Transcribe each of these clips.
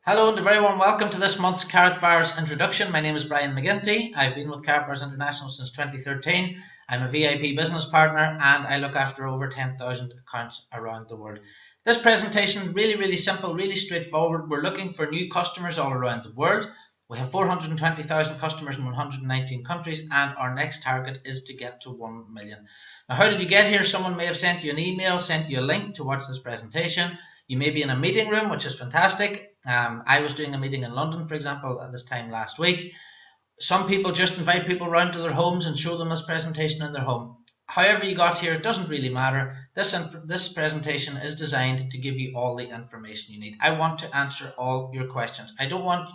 Hello and a very warm welcome to this month's Karatbars introduction. My name is Brian McGinty. I've been with Karatbars International since 2013. I'm a VIP business partner and I look after over 10,000 accounts around the world. This presentation really simple, really straightforward. We're looking for new customers all around the world. We have 420,000 customers in 119 countries and our next target is to get to 1 million. Now, how did you get here? Someone may have sent you an email, sent you a link to watch this presentation. You may be in a meeting room, which is fantastic. I was doing a meeting in London, for example, at this time last week. Some people just invite people around to their homes and show them this presentation in their home. However you got here, it doesn't really matter. This presentation is designed to give you all the information you need. I want to answer all your questions. I don't want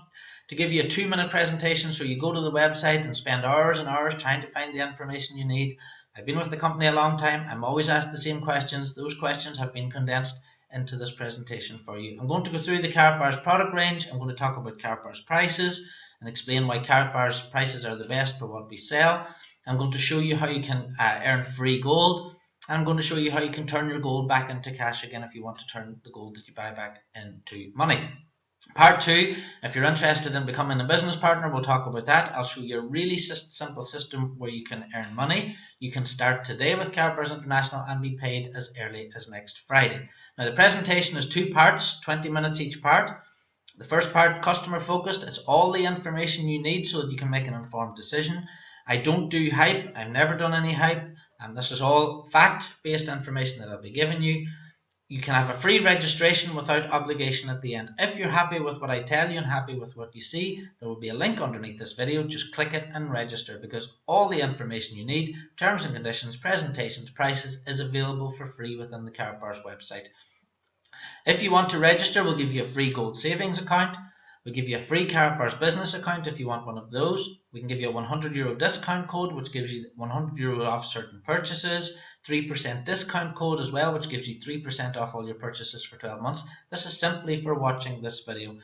to give you a 2-minute presentation so you go to the website and spend hours and hours trying to find the information you need. I've been with the company a long time. I'm always asked the same questions. Those questions have been condensed into this presentation for you. I'm going to go through the Karatbars product range. I'm going to talk about Karatbars prices and explain why Karatbars prices are the best for what we sell. I'm going to show you how you can earn free gold. I'm going to show you how you can turn your gold back into cash again if you want to turn the gold that you buy back into money. Part 2, if you're interested in becoming a business partner, we'll talk about that. I'll show you a really simple system where you can earn money. You can start today with Karatbars International and be paid as early as next Friday. Now, the presentation is 2 parts, 20 minutes each part. The first part, customer focused. It's all the information you need so that you can make an informed decision. I don't do hype. I've never done any hype. This is all fact-based information that I'll be giving you. You can have a free registration without obligation at the end. If you're happy with what I tell you and happy with what you see, there will be a link underneath this video. Just click it and register because all the information you need, terms and conditions, presentations, prices, is available for free within the Karatbars website. If you want to register, we'll give you a free gold savings account. We'll give you a free Karatbars business account if you want one of those. We can give you a €100 discount code, which gives you €100 off certain purchases. 3% discount code as well, which gives you 3% off all your purchases for 12 months. This is simply for watching this video.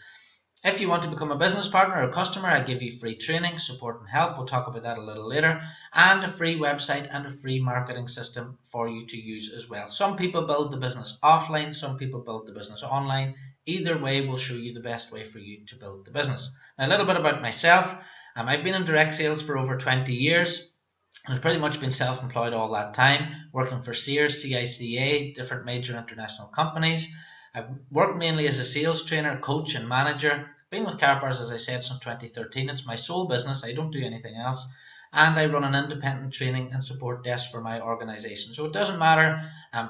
If you want to become a business partner or customer, I give you free training, support and help. We'll talk about that a little later. And a free website and a free marketing system for you to use as well. Some people build the business offline, some people build the business online. Either way will show you the best way for you to build the business. Now, a little bit about myself. I've been in direct sales for over 20 years. I've pretty much been self-employed all that time, working for Sears, CICA, different major international companies. I've worked mainly as a sales trainer, coach and manager. Been with Karatbars, as I said, since 2013. It's my sole business. I don't do anything else. And I run an independent training and support desk for my organization. So it doesn't matter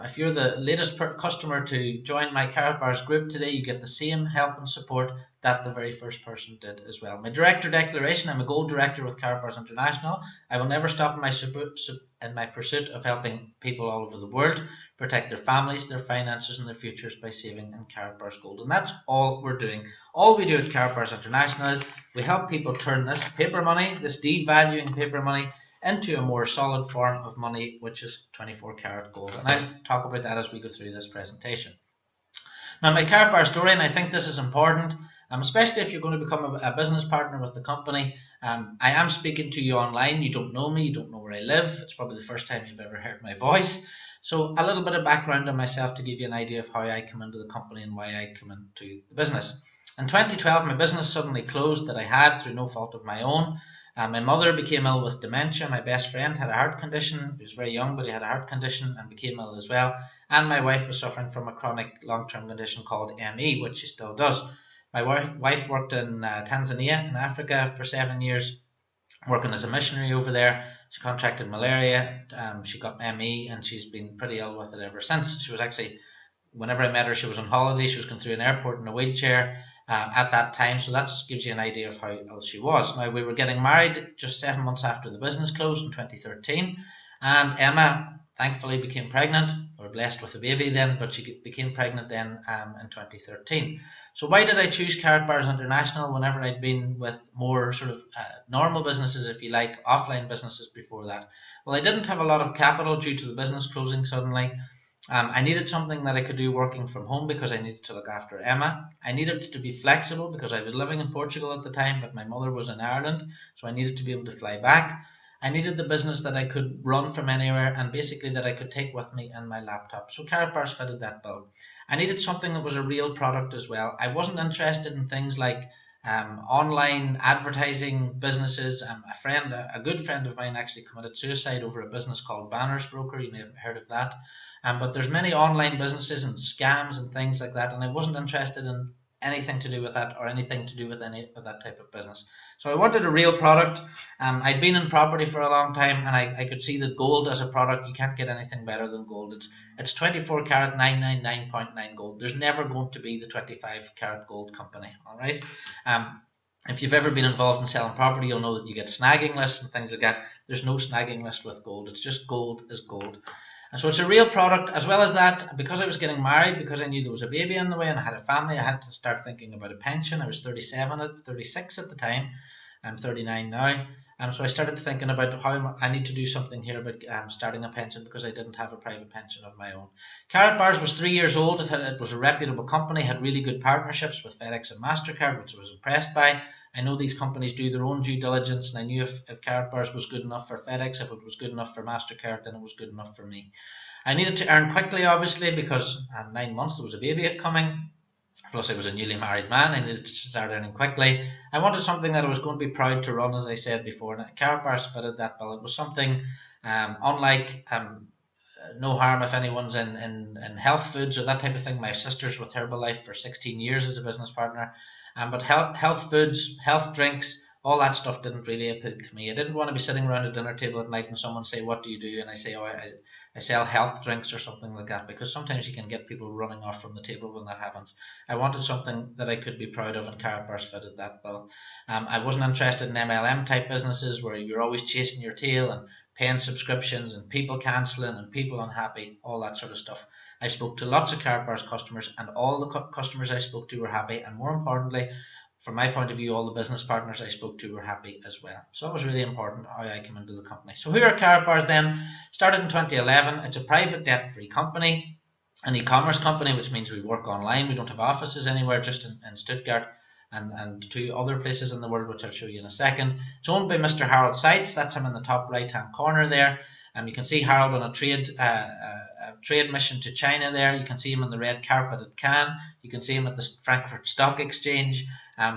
if you're the latest customer to join my Karatbars group today, you get the same help and support that the very first person did as well. My director declaration, I'm a gold director with Karatbars International. I will never stop in my pursuit of helping people all over the world protect their families, their finances and their futures by saving in Karatbars Gold. And that's all we're doing. All we do at Karatbars International is we help people turn this paper money, this devaluing paper money, into a more solid form of money, which is 24 karat gold. And I'll talk about that as we go through this presentation. Now, my Karatbars story, and I think this is important, especially if you're going to become a business partner with the company. I am speaking to you online. You don't know me, you don't know where I live. It's probably the first time you've ever heard my voice. So a little bit of background on myself to give you an idea of how I come into the company and why I come into the business. In 2012, my business suddenly closed that I had through no fault of my own. My mother became ill with dementia. My best friend had a heart condition. He was very young, but he had a heart condition and became ill as well. And my wife was suffering from a chronic long-term condition called ME, which she still does. My wife worked in Tanzania in Africa for 7 years, working as a missionary over there. She contracted malaria, she got ME, and she's been pretty ill with it ever since. She was actually, whenever I met her, she was on holiday. She was going through an airport in a wheelchair at that time, so that gives you an idea of how ill she was. Now, we were getting married just 7 months after the business closed in 2013, and Emma thankfully became pregnant. We were blessed with a baby then, but she became pregnant then in 2013. So why did I choose Karatbars International whenever I'd been with more sort of normal businesses, if you like, offline businesses before that? Well, I didn't have a lot of capital due to the business closing suddenly. I needed something that I could do working from home because I needed to look after Emma. I needed to be flexible because I was living in Portugal at the time, but my mother was in Ireland, so I needed to be able to fly back. I needed the business that I could run from anywhere and basically that I could take with me in my laptop. So Karatbars fitted that bill. I needed something that was a real product as well. I wasn't interested in things like online advertising businesses. A good friend of mine actually committed suicide over a business called Banners Broker. You may have heard of that. But there's many online businesses and scams and things like that, and I wasn't interested in anything to do with that or anything to do with any of that type of business. So I wanted a real product. I'd been in property for a long time, and I could see that gold as a product, you can't get anything better than gold. It's 24 karat 999.9 gold. There's never going to be the 25 karat gold company. All right. If you've ever been involved in selling property, you'll know that you get snagging lists and things like that. There's no snagging list with gold. It's just gold is gold. And so it's a real product. As well as that, because I was getting married, because I knew there was a baby on the way and I had a family, I had to start thinking about a pension. I was 36 at the time. I'm 39 now. So I started thinking about how I need to do something here about starting a pension, because I didn't have a private pension of my own. Karatbars was 3 years old. It was a reputable company, had really good partnerships with FedEx and MasterCard, which I was impressed by. I know these companies do their own due diligence, and I knew if Karatbars was good enough for FedEx, if it was good enough for MasterCard, then it was good enough for me. I needed to earn quickly, obviously, because 9 months there was a baby coming. Plus I was a newly married man. I needed to start earning quickly. I wanted something that I was going to be proud to run, as I said before. And Karatbars fitted that bill. It was something unlike no harm if anyone's in health foods or that type of thing. My sister's with Herbalife for 16 years as a business partner. But health foods, health drinks, all that stuff didn't really appeal to me. I didn't want to be sitting around a dinner table at night and someone say, "What do you do?" And I say, "Oh, I sell health drinks," or something like that, because sometimes you can get people running off from the table when that happens. I wanted something that I could be proud of, and Karatbars fitted that bill. I wasn't interested in MLM type businesses where you're always chasing your tail and paying subscriptions and people cancelling and people unhappy, all that sort of stuff. I spoke to lots of Karatbars customers, and all the customers I spoke to were happy, and more importantly, from my point of view, all the business partners I spoke to were happy as well. So that was really important how I came into the company. So who are Karatbars then? Started in 2011. It's a private debt-free company, an e-commerce company, which means we work online. We don't have offices anywhere, just in Stuttgart and 2 other places in the world, which I'll show you in a second. It's owned by Mr. Harold Seitz. That's him in the top right-hand corner there. You can see Harold on a trade mission to China there. You can see him on the red carpet at Cannes. You can see him at the Frankfurt Stock Exchange.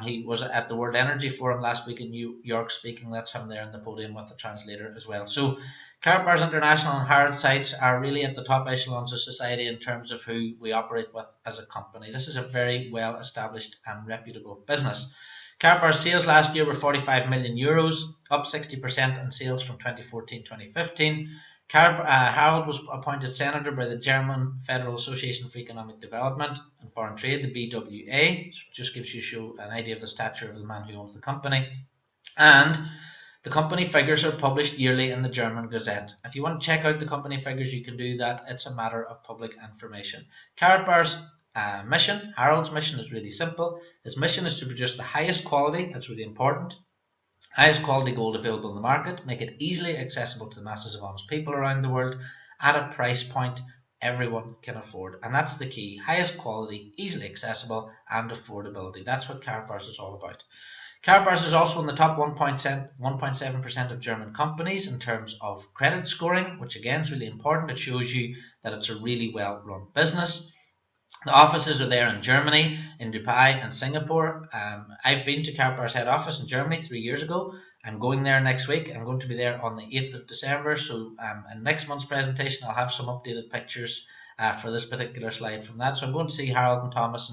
He was at the World Energy Forum last week in New York speaking. That's him there on the podium with the translator as well. So Karatbars International and Harold Seitz are really at the top echelons of society in terms of who we operate with as a company. This is a very well established and reputable business. Karatbars sales last year were 45 million euros, up 60% on sales from 2014-2015. Harold was appointed senator by the German Federal Association for Economic Development and Foreign Trade, the BWA. So just gives you an idea of the stature of the man who owns the company. And the company figures are published yearly in the German Gazette. If you want to check out the company figures, you can do that. It's a matter of public information. Karatbars' mission, Harold's mission, is really simple. His mission is to produce the highest quality, that's really important, highest quality gold available in the market, make it easily accessible to the masses of honest people around the world at a price point everyone can afford. And that's the key. Highest quality, easily accessible, and affordability. That's what Karatbars is all about. Karatbars is also in the top 1.7% of German companies in terms of credit scoring, which again is really important. It shows you that it's a really well run business. The offices are there in Germany, in Dubai and Singapore. I've been to Karatbars head office in Germany 3 years ago. I'm going there next week. I'm going to be there on the 8th of December. So in next month's presentation, I'll have some updated pictures for this particular slide from that. So I'm going to see Harold and Thomas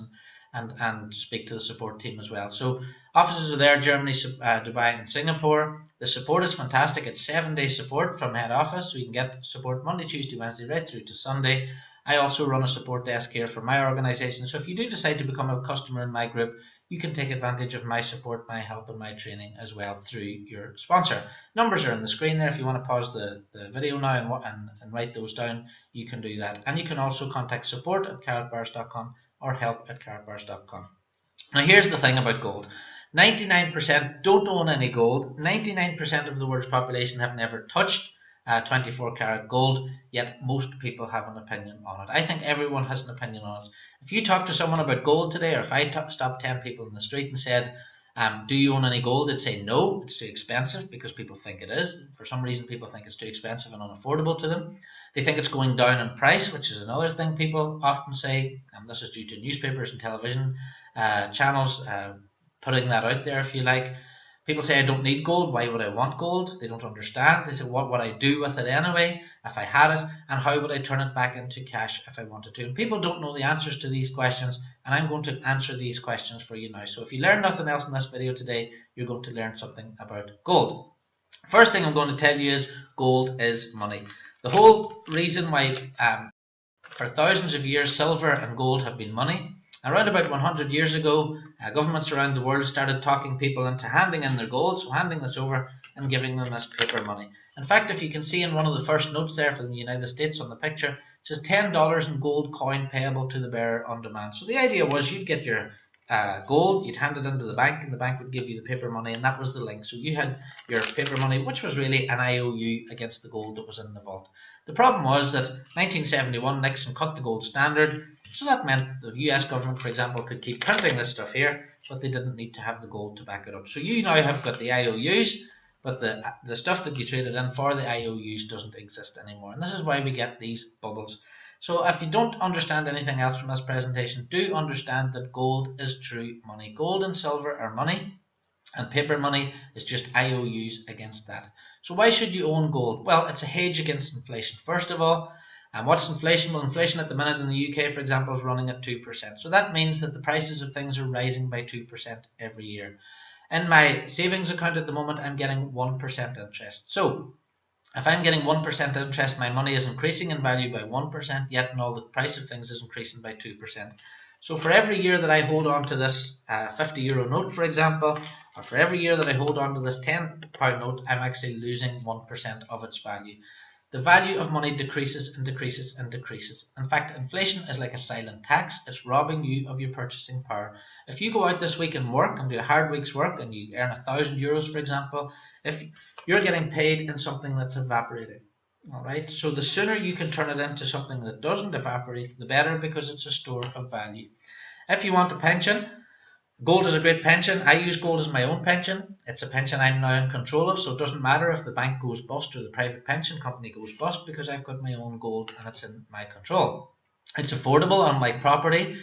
and speak to the support team as well. So offices are there, Germany, Dubai and Singapore. The support is fantastic. It's 7-day support from head office. So you can get support Monday, Tuesday, Wednesday, right through to Sunday. I also run a support desk here for my organisation, so if you do decide to become a customer in my group, you can take advantage of my support, my help and my training as well through your sponsor. Numbers are on the screen there. If you want to pause the video now and write those down, you can do that. And you can also contact support@karatbars.com or help@karatbars.com. Now here's the thing about gold. 99% don't own any gold. 99% of the world's population have never touched 24 karat gold, yet most people have an opinion on it. I think everyone has an opinion on it. If you talk to someone about gold today, or if I stopped 10 people in the street and said, Do you own any gold? They'd say no, it's too expensive, because people think it is. For some reason, people think it's too expensive and unaffordable to them. They think it's going down in price, which is another thing people often say. This is due to newspapers and television channels putting that out there, if you like. People say, I don't need gold. Why would I want gold? They don't understand. They say, what would I do with it anyway if I had it? And how would I turn it back into cash if I wanted to? And people don't know the answers to these questions, and I'm going to answer these questions for you now. So if you learn nothing else in this video today, you're going to learn something about gold. First thing I'm going to tell you is gold is money. The whole reason why for thousands of years silver and gold have been money. Around about 100 years ago, governments around the world started talking people into handing in their gold, so handing this over and giving them as paper money. In fact, if you can see in one of the first notes there from the United States on the picture, it says $10 in gold coin payable to the bearer on demand. So the idea was you'd get your gold, you'd hand it into the bank, and the bank would give you the paper money, and that was the link. So you had your paper money, which was really an IOU against the gold that was in the vault. The problem was that 1971 Nixon cut the gold standard, so that meant the US government, for example, could keep printing this stuff here, but they didn't need to have the gold to back it up. So you now have got the IOUs, but the stuff that you traded in for the IOUs doesn't exist anymore. And this is why we get these bubbles. So if you don't understand anything else from this presentation, do understand that gold is true money. Gold and silver are money, and paper money is just IOUs against that. So why should you own gold? Well, it's a hedge against inflation, first of all. And what's inflation? Well, inflation at the minute in the UK, for example, is running at 2%. So that means that the prices of things are rising by 2% every year. In my savings account at the moment, I'm getting 1% interest. So if I'm getting 1% interest, my money is increasing in value by 1%, yet and all the price of things is increasing by 2%. So for every year that I hold on to this €50 note, for example, or for every year that I hold on to this £10 note, I'm actually losing 1% of its value. The value of money decreases and decreases and decreases. In fact, inflation is like a silent tax. It's robbing you of your purchasing power. If you go out this week and work and do a hard week's work and you earn €1,000, for example, if you're getting paid in something that's evaporating. All right. So the sooner you can turn it into something that doesn't evaporate, the better, because it's a store of value. If you want a pension, gold is a great pension. I use gold as my own pension. It's a pension I'm now in control of, so it doesn't matter if the bank goes bust or the private pension company goes bust, because I've got my own gold and it's in my control. It's affordable, unlike property.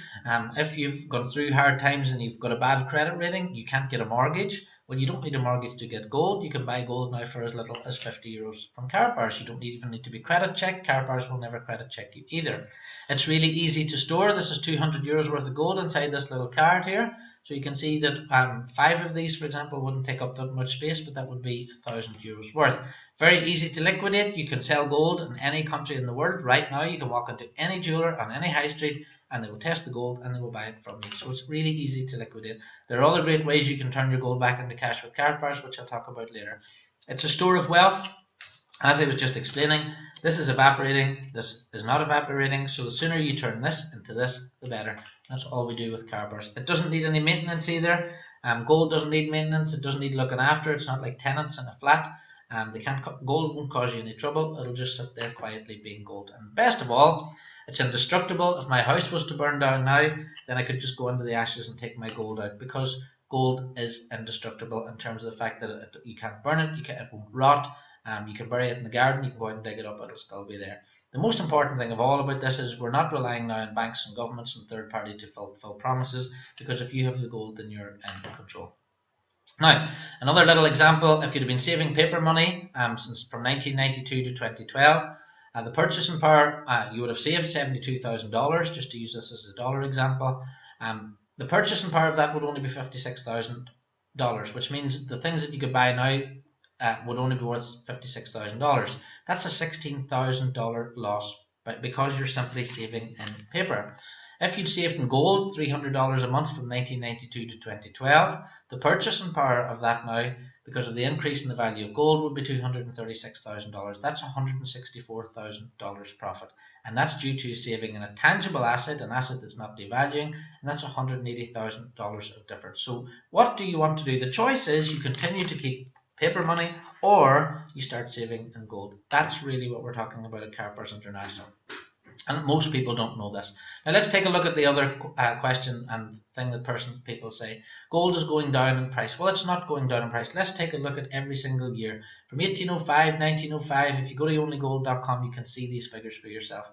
If you've gone through hard times and you've got a bad credit rating, you can't get a mortgage. Well, you don't need a mortgage to get gold. You can buy gold now for as little as €50 from Karatbars. You don't even need to be credit checked. Karatbars will never credit check you either. It's really easy to store. This is €200 worth of gold inside this little card here. So you can see that 5 of these, for example, wouldn't take up that much space, but that would be €1,000 worth. Very easy to liquidate. You can sell gold in any country in the world. Right now, you can walk into any jeweler on any high street and they will test the gold and they will buy it from you. So it's really easy to liquidate. There are other great ways you can turn your gold back into cash with Karatbars, which I'll talk about later. It's a store of wealth. As I was just explaining, this is evaporating, this is not evaporating, so the sooner you turn this into this, the better. That's all we do with Karatbars. It doesn't need any maintenance either. Gold doesn't need maintenance, it doesn't need looking after. It's not like tenants in a flat. Gold won't cause you any trouble, it'll just sit there quietly being gold. And best of all, it's indestructible. If my house was to burn down now, then I could just go into the ashes and take my gold out, because gold is indestructible in terms of the fact that you can't burn it, it won't rot. You can bury it in the garden, you can go out and dig it up, it'll still be there. The most important thing of all about this is we're not relying now on banks and governments and third party to fulfill promises, because if you have the gold, then you're in control. Now, another little example, if you'd have been saving paper money since from 1992 to 2012, the purchasing power, you would have saved $72,000, just to use this as a dollar example. The purchasing power of that would only be $56,000, which means the things that you could buy now would only be worth $56,000. That's a $16,000 loss because you're simply saving in paper. If you'd saved in gold $300 a month from 1992 to 2012, the purchasing power of that now, because of the increase in the value of gold, would be $236,000. That's $164,000 profit, and that's due to saving in a tangible asset, an asset that's not devaluing, and that's $180,000 of difference. So what do you want to do? The choice is you continue to keep paper money or you start saving in gold. That's really what we're talking about at Karatbars International. And most people don't know this. Now let's take a look at the other question and thing that people say. Gold is going down in price. Well, it's not going down in price. Let's take a look at every single year. From 1805, 1905, if you go to onlygold.com, you can see these figures for yourself.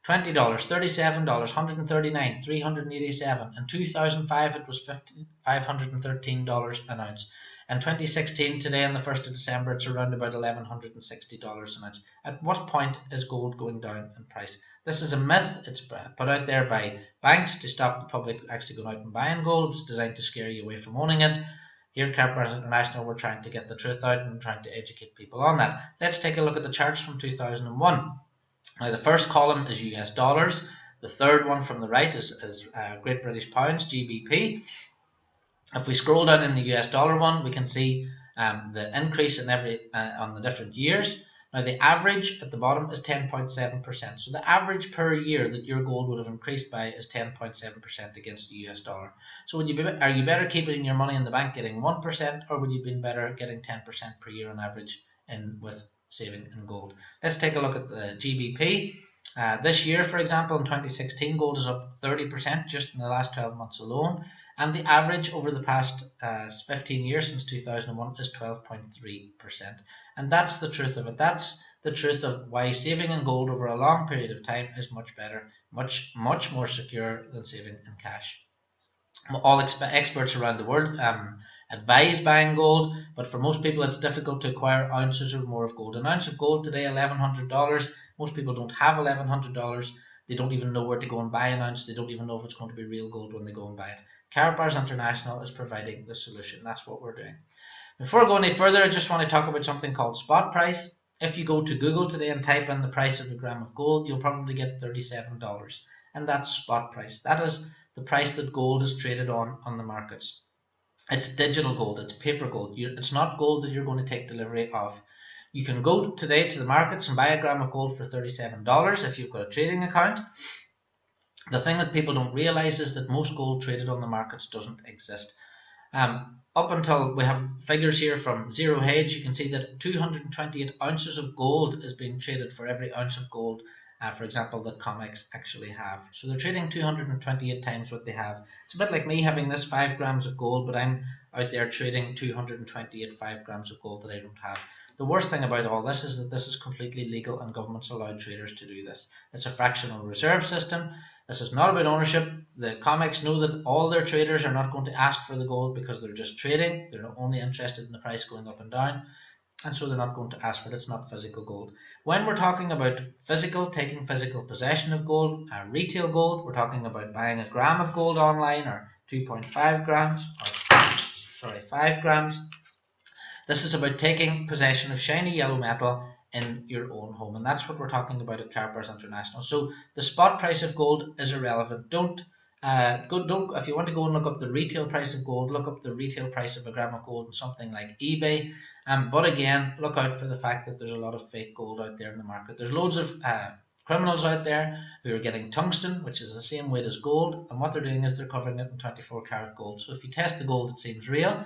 $20, $37, $139, $387. In 2005, it was $513 an ounce. In 2016, today on the 1st of December, it's around about $1,160 an ounce. At what point is gold going down in price? This is a myth. It's put out there by banks to stop the public actually going out and buying gold. It's designed to scare you away from owning it. Here at Karatbars International, we're trying to get the truth out and trying to educate people on that. Let's take a look at the charts from 2001. Now, the first column is US dollars. The third one from the right is Great British Pounds, GBP. If we scroll down in the US dollar one, we can see the increase in on the different years. Now the average at the bottom is 10.7%. So the average per year that your gold would have increased by is 10.7% against the US dollar. So are you better keeping your money in the bank getting 1%, or would you be better getting 10% per year on average with saving in gold? Let's take a look at the GBP. This year, for example, in 2016, gold is up 30% just in the last 12 months alone. And the average over the past 15 years since 2001 is 12.3%. And that's the truth of it. That's the truth of why saving in gold over a long period of time is much better, much more secure than saving in cash. All experts around the world advise buying gold, but for most people it's difficult to acquire ounces or more of gold. An ounce of gold today, $1,100. Most people don't have $1,100. They don't even know where to go and buy an ounce. They don't even know if it's going to be real gold when they go and buy it. Karatbars International is providing the solution. That's what we're doing. Before I go any further, I just want to talk about something called spot price. If you go to Google today and type in the price of a gram of gold, you'll probably get $37. And that's spot price. That is the price that gold is traded on the markets. It's digital gold. It's paper gold. It's not gold that you're going to take delivery of. You can go today to the markets and buy a gram of gold for $37 if you've got a trading account. The thing that people don't realize is that most gold traded on the markets doesn't exist. Up until we have figures here from Zero Hedge, you can see that 228 ounces of gold is being traded for every ounce of gold, for example, that COMEX actually have. So they're trading 228 times what they have. It's a bit like me having this 5 grams of gold, but I'm out there trading 228 5 grams of gold that I don't have. The worst thing about all this is that this is completely legal and governments allow traders to do this. It's a fractional reserve system. This is not about ownership. The COMEX know that all their traders are not going to ask for the gold because they're just trading. They're only interested in the price going up and down, and so they're not going to ask for it. It's not physical gold. When we're talking about taking physical possession of gold, retail gold, we're talking about buying a gram of gold online or 2.5 grams, or 5 grams. This is about taking possession of shiny yellow metal in your own home, and that's what we're talking about at Karatbars International. So the spot price of gold is irrelevant. If you want to go and look up the retail price of gold, look up the retail price of a gram of gold on something like eBay. But again, look out for the fact that there's a lot of fake gold out there in the market. There's loads of criminals out there who are getting tungsten, which is the same weight as gold, and what they're doing is they're covering it in 24 karat gold. So if you test the gold, it seems real.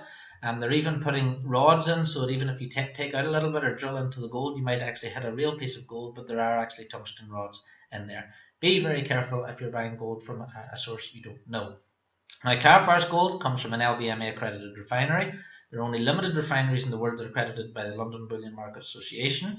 They're even putting rods in so that even if you take out a little bit or drill into the gold, you might actually hit a real piece of gold, but there are actually tungsten rods in there. Be very careful if you're buying gold from a source you don't know. Now, Karatbars Gold comes from an LBMA accredited refinery. There are only limited refineries in the world that are accredited by the London Bullion Market Association.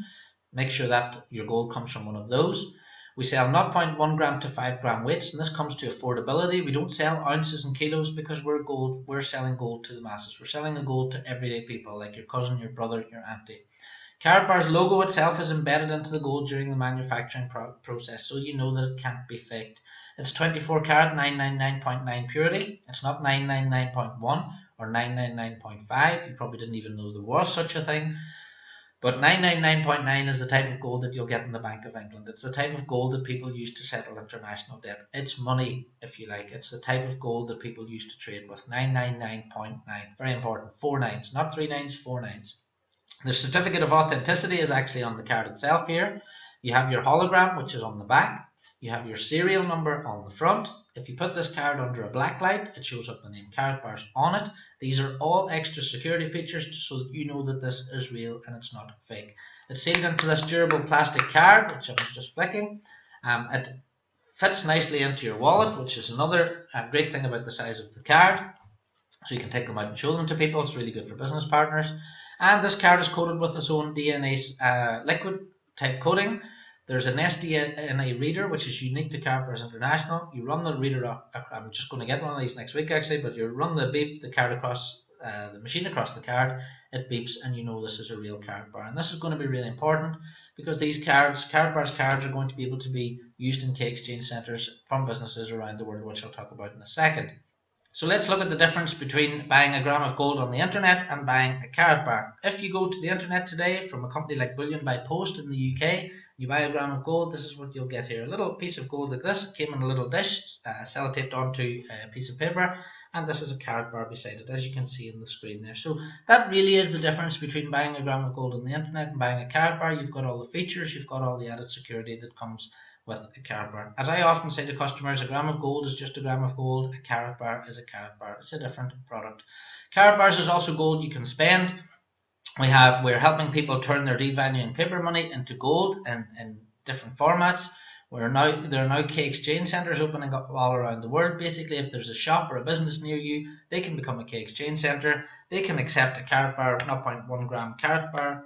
Make sure that your gold comes from one of those. We sell 0.1 gram to 5 gram weights, and this comes to affordability. We don't sell ounces and kilos because we're selling gold to the masses. We're selling the gold to everyday people like your cousin, your brother, your auntie. Karatbars logo itself is embedded into the gold during the manufacturing process, so you know that it can't be faked. It's 24 karat 999.9 purity. It's not 999.1 or 999.5. You probably didn't even know there was such a thing. But 999.9 is the type of gold that you'll get in the Bank of England. It's the type of gold that people use to settle international debt. It's money, if you like. It's the type of gold that people use to trade with. 999.9. Very important. 4 nines. Not 3 nines, 4 nines. The certificate of authenticity is actually on the card itself here. You have your hologram, which is on the back. You have your serial number on the front. If you put this card under a black light, it shows up the name Karatbars on it. These are all extra security features so that you know that this is real and it's not fake. It's sealed into this durable plastic card, which I was just flicking. It Fits nicely into your wallet, which is another great thing about the size of the card. So you can take them out and show them to people. It's really good for business partners. And this card is coated with its own DNA liquid type coating. There's an SDNA reader, which is unique to Karatbars International. You run the reader up. I'm just going to get one of these next week, actually, but you run the card across the machine across the card, it beeps, and you know this is a real Karatbar. And this is going to be really important because these Karatbars cards, are going to be able to be used in key exchange centres from businesses around the world, which I'll talk about in a second. So let's look at the difference between buying a gram of gold on the internet and buying a Karatbar. If you go to the internet today from a company like Bullion by Post in the UK, you buy a gram of gold, this is what you'll get here. A little piece of gold like this. It came in a little dish, sellotaped onto a piece of paper, and this is a Karatbar beside it, as you can see in the screen there. So that really is the difference between buying a gram of gold on the internet and buying a Karatbar. You've got all the features, you've got all the added security that comes with a Karatbar. As I often say to customers, a gram of gold is just a gram of gold. A Karatbar is a Karatbar. It's a different product. Karatbars is also gold you can spend. We're helping people turn their devaluing paper money into gold in different formats. There are now key exchange centres opening up all around the world. Basically, if there's a shop or a business near you, they can become a key exchange centre. They can accept a Karatbar, 0.1 gram Karatbar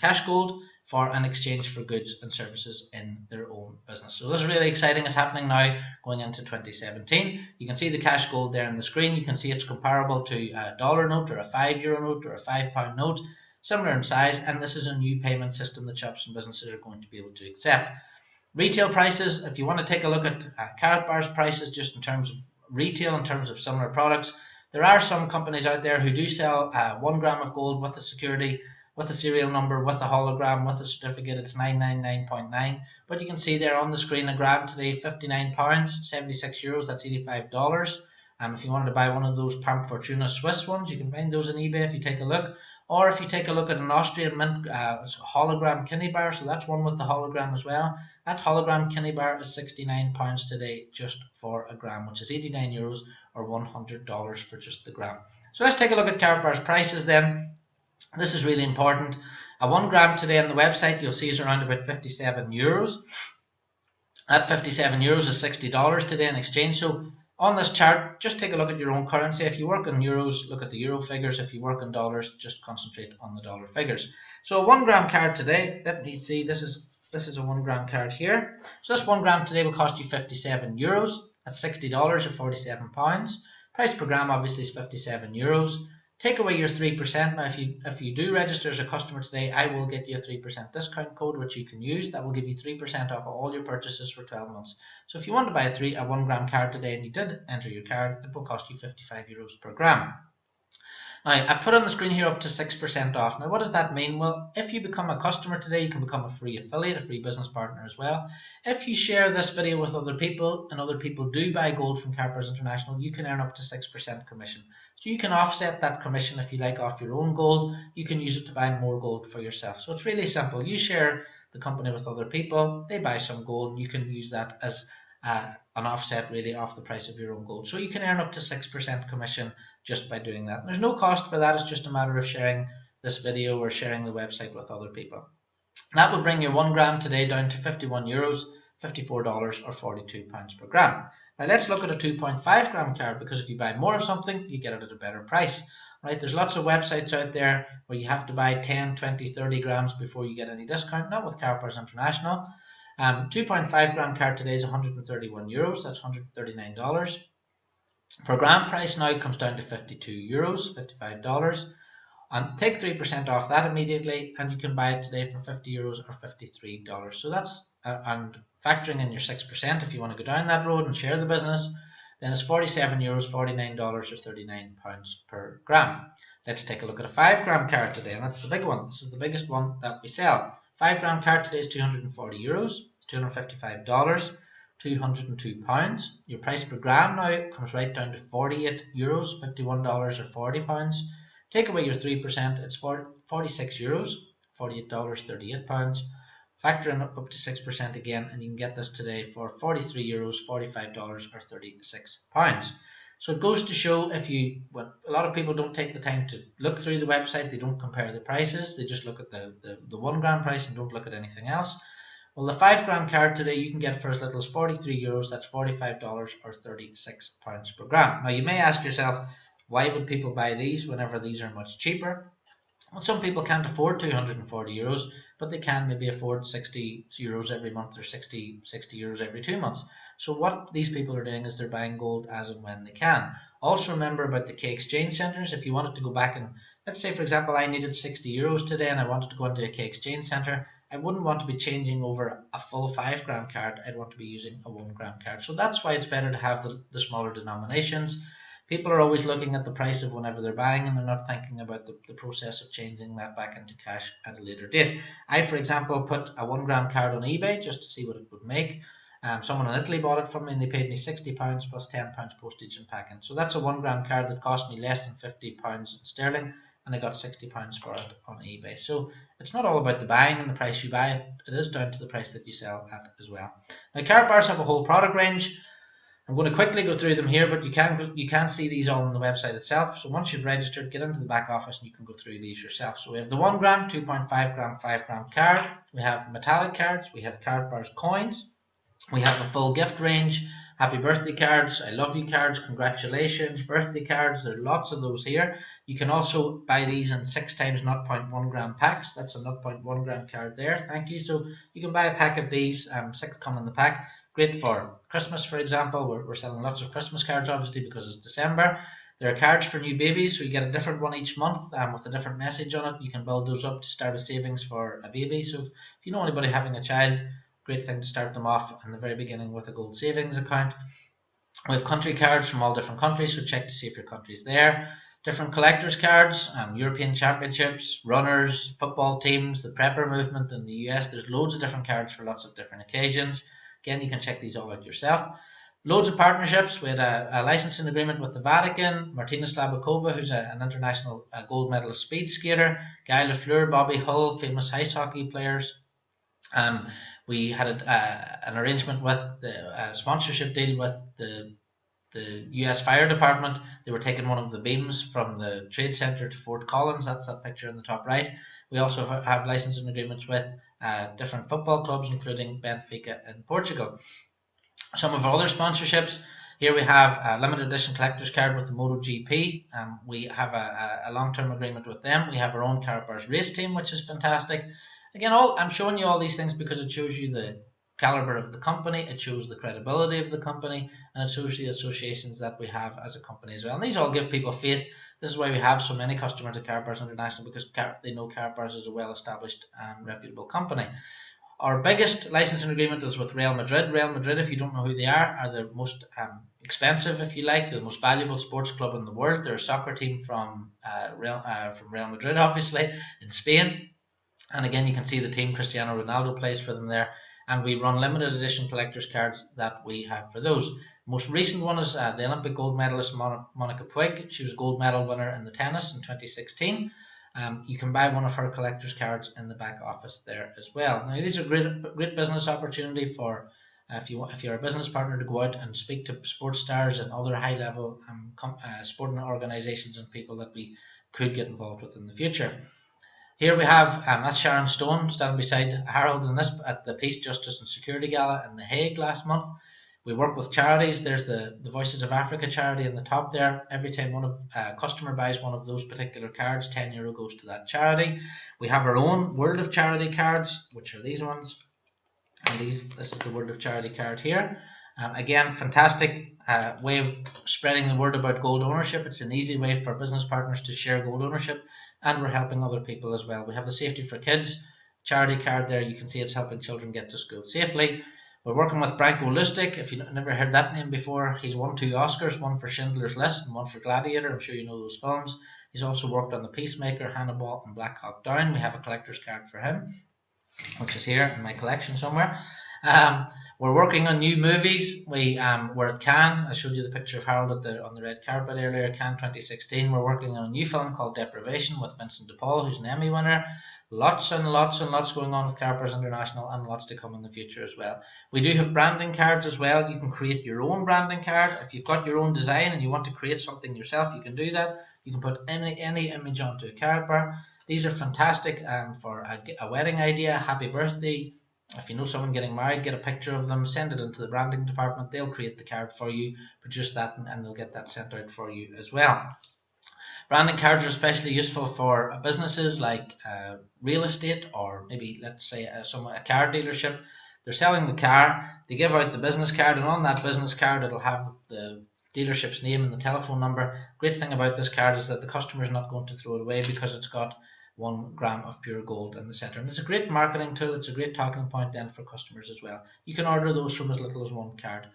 cash gold for an exchange for goods and services in their own business. So this is really exciting. It's happening now going into 2017. You can see the cash gold there on the screen. You can see it's comparable to a dollar note or a €5 note or a £5 note, similar in size, and this is a new payment system that shops and businesses are going to be able to accept. Retail prices, if you want to take a look at Karatbars prices just in terms of retail, in terms of similar products, there are some companies out there who do sell 1 gram of gold with a security, with a serial number, with a hologram, with a certificate. It's 999.9, but you can see there on the screen a gram today, £59, 76 euros, that's $85. If you wanted to buy one of those Pamp Fortuna Swiss ones, you can find those on eBay if you take a look. Or if you take a look at an Austrian mint, it's a hologram Kinney bar, so that's one with the hologram as well. That hologram Kinney bar is £69 today just for a gram, which is 89 euros or $100 for just the gram. So let's take a look at Karatbars prices then. This is really important. A 1 gram today on the website you'll see is around about 57 euros. That 57 euros is $60 today in exchange. So on this chart, just take a look at your own currency. If you work in euros, look at the euro figures. If you work in dollars, just concentrate on the dollar figures. So a 1 gram card today, let me see, this is a 1 gram card here. So this 1 gram today will cost you 57 euros. That's $60 or £47. Price per gram obviously is 57 euros. Take away your 3%. Now if you do register as a customer today, I will get you a 3% discount code which you can use. That will give you 3% off all your purchases for 12 months. So if you want to buy a 1 gram card today and you did enter your card, it will cost you 55 euros per gram. Now, I've put on the screen here up to 6% off. Now, what does that mean? Well, if you become a customer today, you can become a free affiliate, a free business partner as well. If you share this video with other people and other people do buy gold from Karatbars International, you can earn up to 6% commission. So you can offset that commission if you like off your own gold. You can use it to buy more gold for yourself. So it's really simple. You share the company with other people, they buy some gold, and you can use that as an offset really off the price of your own gold. So you can earn up to 6% commission just by doing that. And there's no cost for that. It's just a matter of sharing this video or sharing the website with other people. That will bring your 1 gram today down to 51 euros, $54 or £42 per gram. Now let's look at a 2.5 gram card, because if you buy more of something, you get it at a better price. Right? There's lots of websites out there where you have to buy 10, 20, 30 grams before you get any discount. Not with Karatbars International. 2.5 gram card today is 131 euros. That's $139. Per gram price now comes down to 52 euros, $55. And take 3% off that immediately, and you can buy it today for 50 euros or $53. So that's, and factoring in your 6% if you want to go down that road and share the business, then it's 47 euros, $49 or £39 per gram. Let's take a look at a 5 gram card today, and that's the big one. This is the biggest one that we sell. 5 gram card today is 240 euros, $255, £202. Your price per gram now comes right down to 48 euros, $51 or £40. Take away your 3%, it's 46 euros, $48, £38. Factor in up to 6% again, and you can get this today for 43 euros, $45 or £36. So it goes to show, a lot of people don't take the time to look through the website, they don't compare the prices, they just look at the 1 gram price and don't look at anything else. Well, the 5 gram card today you can get for as little as €43, that's $45 or £36 per gram. Now you may ask yourself, why would people buy these whenever these are much cheaper? Well, some people can't afford €240, but they can maybe afford €60 every month or 60 euros every 2 months. So what these people are doing is they're buying gold as and when they can. Also remember about the K exchange centres. If you wanted to go back and, let's say for example I needed €60 today and I wanted to go into a K exchange centre, I wouldn't want to be changing over a full 5 gram card. I'd want to be using a 1 gram card. So that's why it's better to have the smaller denominations. People are always looking at the price of whenever they're buying and they're not thinking about the process of changing that back into cash at a later date. I, for example, put a 1 gram card on eBay just to see what it would make. Someone in Italy bought it from me and they paid me £60 plus £10 postage and packing. So that's a 1 gram card that cost me less than £50 sterling and I got £60 for it on eBay. So it's not all about the buying and the price you buy it, it is down to the price that you sell at as well. Now Karatbars have a whole product range. I'm going to quickly go through them here, but you can see these all on the website itself. So once you've registered, get into the back office and you can go through these yourself. So we have the 1 gram, 2.5 gram, 5 gram card. We have metallic cards. We have Karatbars coins. We have a full gift range. Happy birthday cards, I love you cards, congratulations, birthday cards. There are lots of those here. You can also buy these in 6 times 0.1 gram packs. That's a 0.1 gram card there. Thank you. So you can buy a pack of these. 6 come in the pack. Great for Christmas, for example. We're selling lots of Christmas cards, obviously, because it's December. There are cards for new babies, so you get a different one each month with a different message on it. You can build those up to start a savings for a baby. So if you know anybody having a child, great thing to start them off in the very beginning with a gold savings account. We have country cards from all different countries, so check to see if your country's there. Different collectors cards, European Championships, runners, football teams, the prepper movement in the US. There's loads of different cards for lots of different occasions. Again, you can check these all out yourself. Loads of partnerships. We had a licensing agreement with the Vatican, Martina Slabakova, who's an international gold medalist speed skater, Guy Lafleur, Bobby Hull, famous ice hockey players. We had an arrangement with a sponsorship deal with the US Fire Department. They were taking one of the beams from the Trade Center to Fort Collins. That's that picture in the top right. We also have licensing agreements with different football clubs, including Benfica in Portugal. Some of our other sponsorships. Here we have a limited edition collector's card with the MotoGP. We have a long-term agreement with them. We have our own Karatbars race team, which is fantastic. Again, I'm showing you all these things because it shows you the caliber of the company, it shows the credibility of the company, and it shows the associations that we have as a company as well. And these all give people faith. This is why we have so many customers at Karatbars International, because they know Karatbars is a well-established and reputable company. Our biggest licensing agreement is with Real Madrid. Real Madrid, if you don't know who they are the most expensive, if you like, the most valuable sports club in the world. They're a soccer team from Real Madrid, obviously, in Spain. And again, you can see the team Cristiano Ronaldo plays for them there. And we run limited edition collector's cards that we have for those. Most recent one is the Olympic gold medalist Monica Puig. She was gold medal winner in the tennis in 2016. You can buy one of her collector's cards in the back office there as well. Now these are great business opportunity for if you're a business partner to go out and speak to sports stars and other high level sporting organisations and people that we could get involved with in the future. Here we have that's Sharon Stone standing beside Harold in this at the Peace, Justice and Security Gala in The Hague last month. We work with charities. There's the Voices of Africa charity in the top there. Every time one customer buys one of those particular cards, €10 goes to that charity. We have our own World of Charity cards, which are these ones. And this is the World of Charity card here. Again, fantastic way of spreading the word about gold ownership. It's an easy way for business partners to share gold ownership, and we're helping other people as well. We have the Safety for Kids charity card there. You can see it's helping children get to school safely. We're working with Branko Lustig. If you've never heard that name before, he's won 2 Oscars, one for Schindler's List and one for Gladiator. I'm sure you know those films. He's also worked on The Peacemaker, Hannibal and Black Hawk Down. We have a collector's card for him, which is here in my collection somewhere. We're working on new movies. We're at Cannes. I showed you the picture of Harold on the red carpet earlier, Cannes 2016. We're working on a new film called Deprivation with Vincent de Paul, who's an Emmy winner. Lots and lots and lots going on with Karatbars International, and lots to come in the future as well. We do have branding cards as well. You can create your own branding card. If you've got your own design and you want to create something yourself, you can do that. You can put any image onto a Karatbar. These are fantastic for a wedding idea, happy birthday, If you know someone getting married, get a picture of them, send it into the branding department. They'll create the card for you, produce that, and they'll get that sent out for you as well. Branding cards are especially useful for businesses like real estate, or maybe let's say a car dealership. They're selling the car, they give out the business card, and on that business card it'll have the dealership's name and the telephone number. Great thing about this card is that the customer is not going to throw it away because it's got 1 gram of pure gold in the center, and it's a great marketing tool. It's a great talking point then for customers as well. You can order those from as little as 1 card.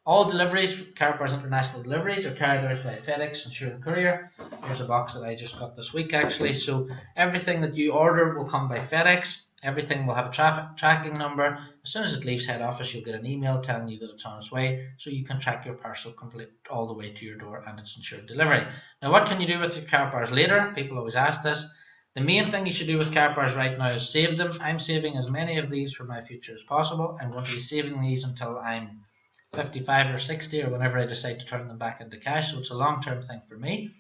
All deliveries, Karatbars International deliveries, are carried out by FedEx and Courier. Here's a box that I just got this week actually. So everything that you order will come by FedEx. Everything will have a tracking number. As soon as it leaves head office, you'll get an email telling you that it's on its way, so you can track your parcel complete all the way to your door, and it's ensured delivery. Now, what can you do with your Karatbars later? People always ask this. The main thing you should do with Karatbars right now is save them. I'm saving as many of these for my future as possible. I'm going to be saving these until I'm 55 or 60, or whenever I decide to turn them back into cash, so it's a long-term thing for me.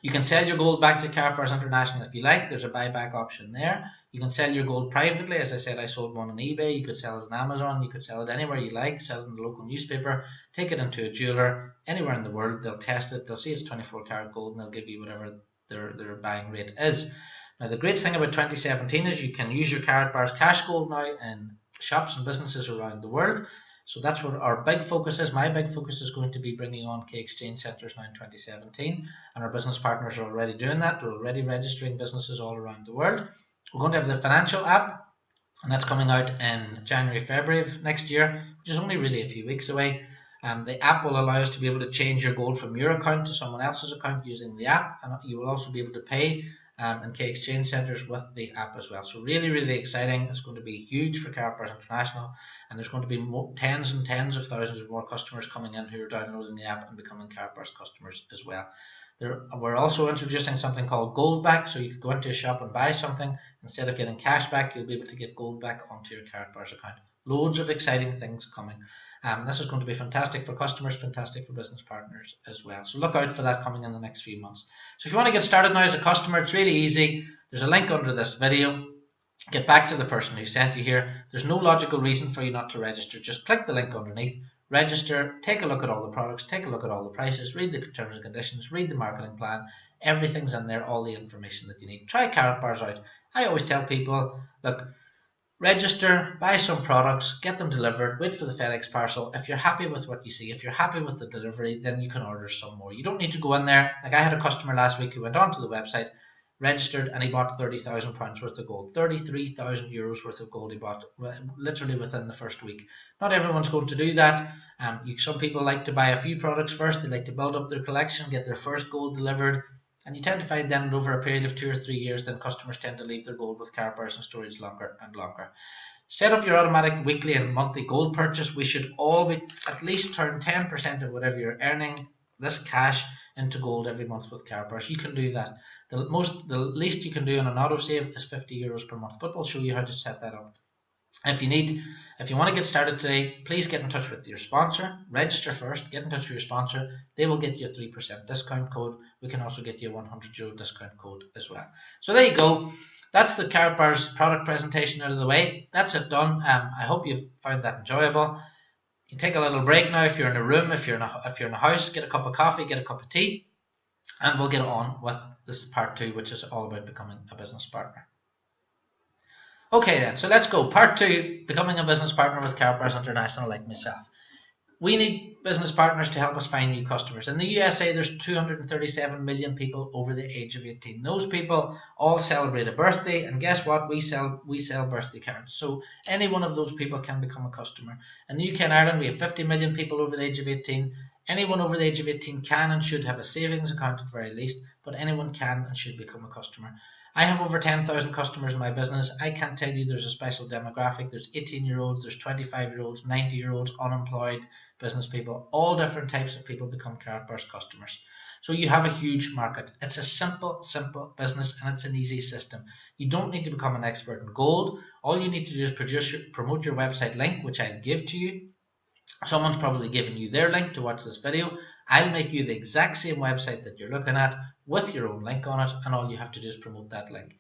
You can sell your gold back to Karatbars International if you like. There's a buyback option there. You can sell your gold privately. As I said, I sold one on eBay. You could sell it on Amazon. You could sell it anywhere you like. Sell it in the local newspaper. Take it into a jeweler anywhere in the world. They'll test it. They'll see it's 24 karat gold, and they'll give you whatever their buying rate is. Now, the great thing about 2017 is you can use your Karatbars cash gold now in shops and businesses around the world. So that's what our big focus is. My big focus is going to be bringing on key exchange centres now in 2017, and our business partners are already doing that. They're already registering businesses all around the world. We're going to have the financial app, and that's coming out in January, February of next year, which is only really a few weeks away. The app will allow us to be able to change your gold from your account to someone else's account using the app, and you will also be able to pay in key exchange centres with the app as well. So really, really exciting. It's going to be huge for Karatbars International, and there's going to be tens and tens of thousands of more customers coming in who are downloading the app and becoming Karatbars customers as well. We're also introducing something called Gold Back, so you could go into a shop and buy something. Instead of getting cash back, you'll be able to get gold back onto your Karatbars account. Loads of exciting things coming. This is going to be fantastic for customers, fantastic for business partners as well. So look out for that coming in the next few months. So if you want to get started now as a customer, it's really easy. There's a link under this video. Get back to the person who sent you here. There's no logical reason for you not to register. Just click the link underneath, register, take a look at all the products, take a look at all the prices, read the terms and conditions, read the marketing plan. Everything's in there, all the information that you need. Try Karatbars out. I always tell people, look, register, buy some products, get them delivered, wait for the FedEx parcel. If you're happy with what you see, if you're happy with the delivery, then you can order some more. You don't need to go in there. Like I had a customer last week who went onto the website, registered, and he bought £30,000 worth of gold. 33,000 euros worth of gold he bought literally within the first week. Not everyone's going to do that. Some people like to buy a few products first. They like to build up their collection, get their first gold delivered. And you tend to find then over a period of 2 or 3 years, then customers tend to leave their gold with Karatbars in storage longer and longer. Set up your automatic weekly and monthly gold purchase. We should all be at least turn 10% of whatever you're earning, this cash, into gold every month with Karatbars. You can do that. The least you can do on an autosave is €50 per month, but we'll show you how to set that up. If you want to get started today, please get in touch with your sponsor. Register first, get in touch with your sponsor. They will get you a 3% discount code. We can also get you a €100 discount code as well. So there you go. That's the Karatbars product presentation out of the way. That's it done. I hope you've found that enjoyable. You can take a little break now if you're in a room, if you're in a house, get a cup of coffee, get a cup of tea, and we'll get on with this part 2, which is all about becoming a business partner. Okay then, so let's go. Part 2, becoming a business partner with Karatbars International like myself. We need business partners to help us find new customers. In the USA, there's 237 million people over the age of 18. Those people all celebrate a birthday, and guess what? We sell birthday cards. So any one of those people can become a customer. In the UK and Ireland, we have 50 million people over the age of 18. Anyone over the age of 18 can and should have a savings account at the very least, but anyone can and should become a customer. I have over 10,000 customers in my business. I can't tell you there's a special demographic. There's 18-year-olds, there's 25-year-olds, 90-year-olds, unemployed, business people. All different types of people become Karatbars customers. So you have a huge market. It's a simple business, and it's an easy system. You don't need to become an expert in gold. All you need to do is promote your website link, which I'll give to you. Someone's probably given you their link to watch this video. I'll make you the exact same website that you're looking at with your own link on it, and all you have to do is promote that link.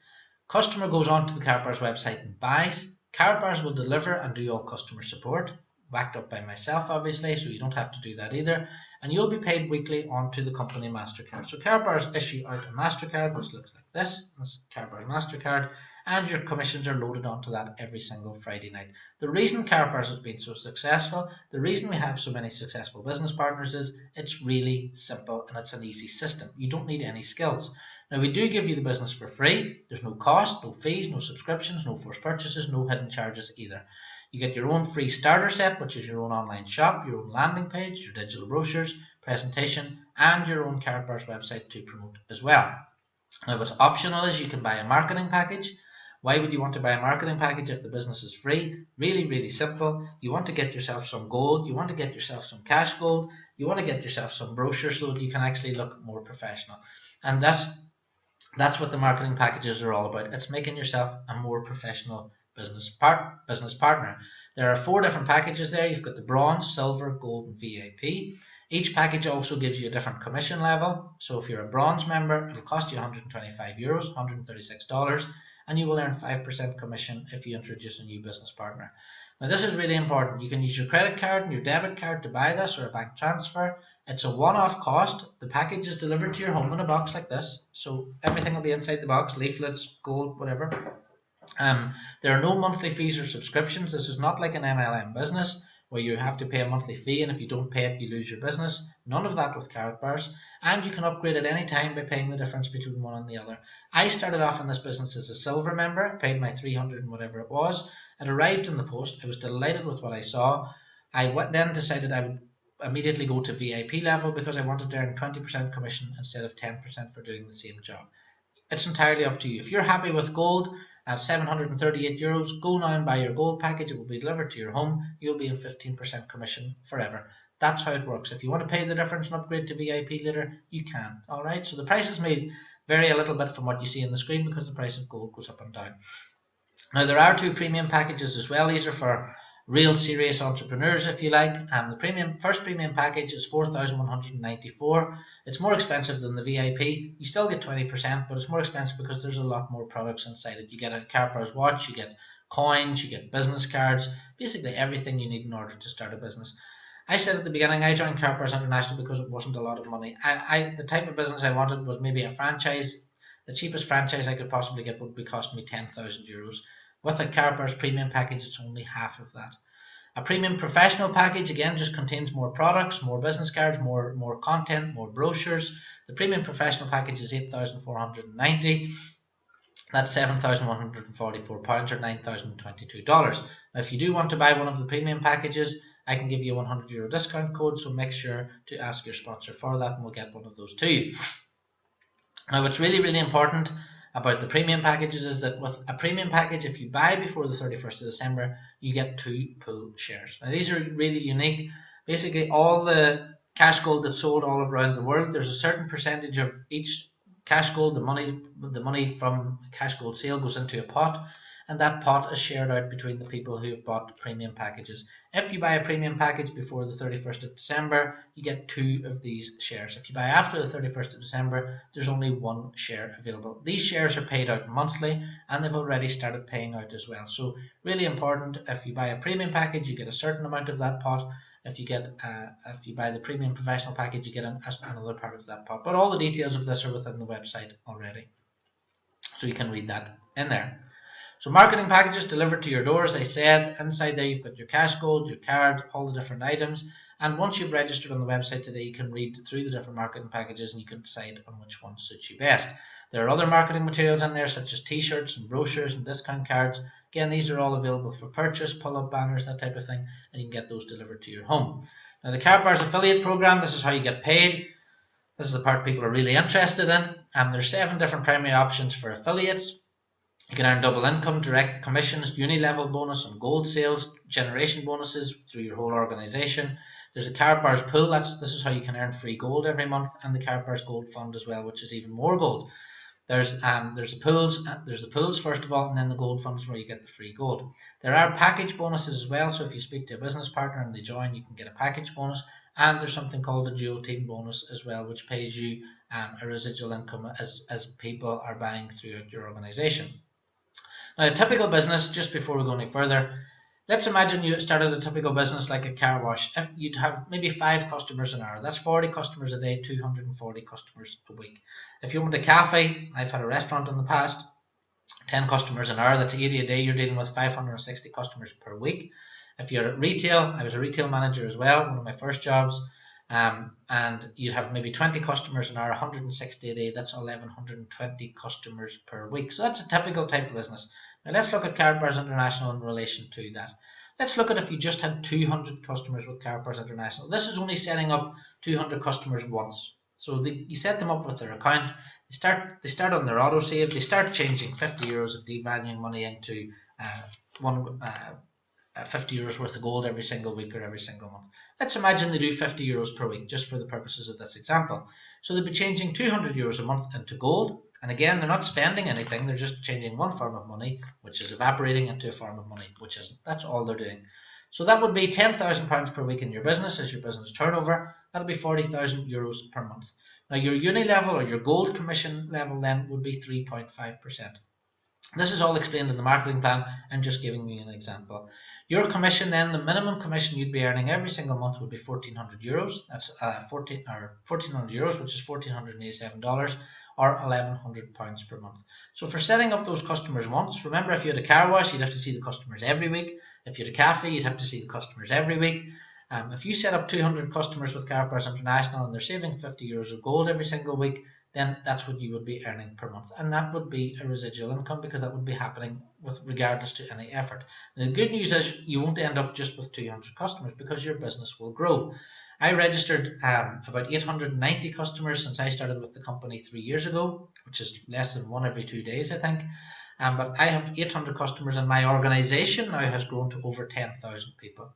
Customer goes on to the Karatbars website and buys. Karatbars will deliver and do all customer support, backed up by myself obviously, so you don't have to do that either, and you'll be paid weekly onto the company MasterCard. So Karatbars issue out a MasterCard which looks like this Karatbars MasterCard, and your commissions are loaded onto that every single Friday night. The reason Karatbars has been so successful, the reason we have so many successful business partners is it's really simple and it's an easy system. You don't need any skills. Now we do give you the business for free. There's no cost, no fees, no subscriptions, no forced purchases, no hidden charges either. You get your own free starter set, which is your own online shop, your own landing page, your digital brochures, presentation, and your own Karatbars website to promote as well. Now what's optional is you can buy a marketing package. Why would you want to buy a marketing package if the business is free? Really, really simple. You want to get yourself some gold, you want to get yourself some cash gold, you want to get yourself some brochures so that you can actually look more professional. And that's what the marketing packages are all about. It's making yourself a more professional business partner. There are 4 different packages there. You've got the bronze, silver, gold, and VIP. Each package also gives you a different commission level. So if you're a bronze member, it'll cost you €125, $136, and you will earn 5% commission if you introduce a new business partner. Now this is really important. You can use your credit card and your debit card to buy this, or a bank transfer. It's a one-off cost. The package is delivered to your home in a box like this. So everything will be inside the box, leaflets, gold, whatever. There are no monthly fees or subscriptions. This is not like an MLM business where you have to pay a monthly fee, and if you don't pay it, you lose your business. None of that with Karatbars, and you can upgrade at any time by paying the difference between one and the other. I started off in this business as a silver member, paid my 300 and whatever it was. It arrived in the post. I was delighted with what I saw. I then decided I would immediately go to VIP level because I wanted to earn 20% commission instead of 10% for doing the same job. It's entirely up to you. If you're happy with gold at €738, go now and buy your gold package. It will be delivered to your home. You'll be in 15% commission forever. That's how it works. If you want to pay the difference and upgrade to VIP later, you can. Alright, so the prices may vary a little bit from what you see on the screen because the price of gold goes up and down. Now there are 2 premium packages as well. These are for real serious entrepreneurs, if you like. The first premium package is $4,194. It's more expensive than the VIP. You still get 20%, but it's more expensive because there's a lot more products inside it. You get a Karatbars watch, you get coins, you get business cards, basically everything you need in order to start a business. I said at the beginning I joined Karatbars International because it wasn't a lot of money. The type of business I wanted was maybe a franchise. The cheapest franchise I could possibly get would be costing me €10,000. With a Karatbars premium package, it's only half of that. A premium professional package, again, just contains more products, more business cards, more content, more brochures. The premium professional package is $8,490. That's £7,144 or $9,022. Now, if you do want to buy one of the premium packages, I can give you a €100 discount code, so make sure to ask your sponsor for that and we'll get one of those to you. Now, what's really, really important about the premium packages is that with a premium package, if you buy before the 31st of December, you get 2 pool shares. Now these are really unique. Basically all the cash gold that's sold all around the world, there's a certain percentage of each cash gold, the money from cash gold sale goes into a pot, and that pot is shared out between the people who have bought premium packages. If you buy a premium package before the 31st of December, you get 2 of these shares. If you buy after the 31st of December, there's only 1 share available. These shares are paid out monthly, and they've already started paying out as well. So really important, if you buy a premium package, you get a certain amount of that pot. If you buy the premium professional package, you get another part of that pot. But all the details of this are within the website already, so you can read that in there. So marketing packages delivered to your door, as I said. Inside there you've got your cash gold, your card, all the different items. And once you've registered on the website today, you can read through the different marketing packages and you can decide on which one suits you best. There are other marketing materials in there such as t-shirts and brochures and discount cards. Again, these are all available for purchase, pull-up banners, that type of thing, and you can get those delivered to your home. Now the Karatbars affiliate program, this is how you get paid. This is the part people are really interested in. There's 7 different primary options for affiliates. You can earn double income, direct commissions, uni-level bonus on gold sales, generation bonuses through your whole organisation. There's a Karatbars pool. This is how you can earn free gold every month, and the Karatbars Gold Fund as well, which is even more gold. There's the pools first of all, and then the gold funds where you get the free gold. There are package bonuses as well. So if you speak to a business partner and they join, you can get a package bonus. And there's something called a dual team bonus as well, which pays you a residual income as people are buying throughout your organisation. Now, a typical business, just before we go any further, let's imagine you started a typical business like a car wash. If you'd have maybe 5 customers an hour, that's 40 customers a day, 240 customers a week. If you want a cafe, I've had a restaurant in the past, 10 customers an hour, that's 80 a day, you're dealing with 560 customers per week. If you're at retail, I was a retail manager as well, one of my first jobs, and you'd have maybe 20 customers an hour, 160 a day, that's 1120 customers per week. So that's a typical type of business. Now let's look at Karatbars International in relation to that. Let's look at if you just had 200 customers with Karatbars International. This is only setting up 200 customers once. So you set them up with their account, they start on their autosave, they start changing 50 euros of devaluing money into 50 euros worth of gold every single week or every single month. Let's imagine they do 50 euros per week, just for the purposes of this example. So they'll be changing 200 euros a month into gold. And again, they're not spending anything, they're just changing one form of money, which is evaporating into a form of money, which isn't. That's all they're doing. So that would be £10,000 per week in your business as your business turnover. That'll be 40,000 euros per month. Now your uni level or your gold commission level then would be 3.5%. This is all explained in the marketing plan. I'm just giving you an example. Your commission then, the minimum commission you'd be earning every single month would be 1,400 euros. That's 1,400 euros, which is $1,487, or £1,100 per month. So for setting up those customers once, remember if you had a car wash, you'd have to see the customers every week. If you had a cafe, you'd have to see the customers every week. If you set up 200 customers with Karatbars International and they're saving 50 euros of gold every single week, then that's what you would be earning per month. And that would be a residual income because that would be happening with regardless to any effort. The good news is you won't end up just with 200 customers because your business will grow. I registered about 890 customers since I started with the company 3 years ago, which is less than one every 2 days, I think. But I have 800 customers and my organization now has grown to over 10,000 people.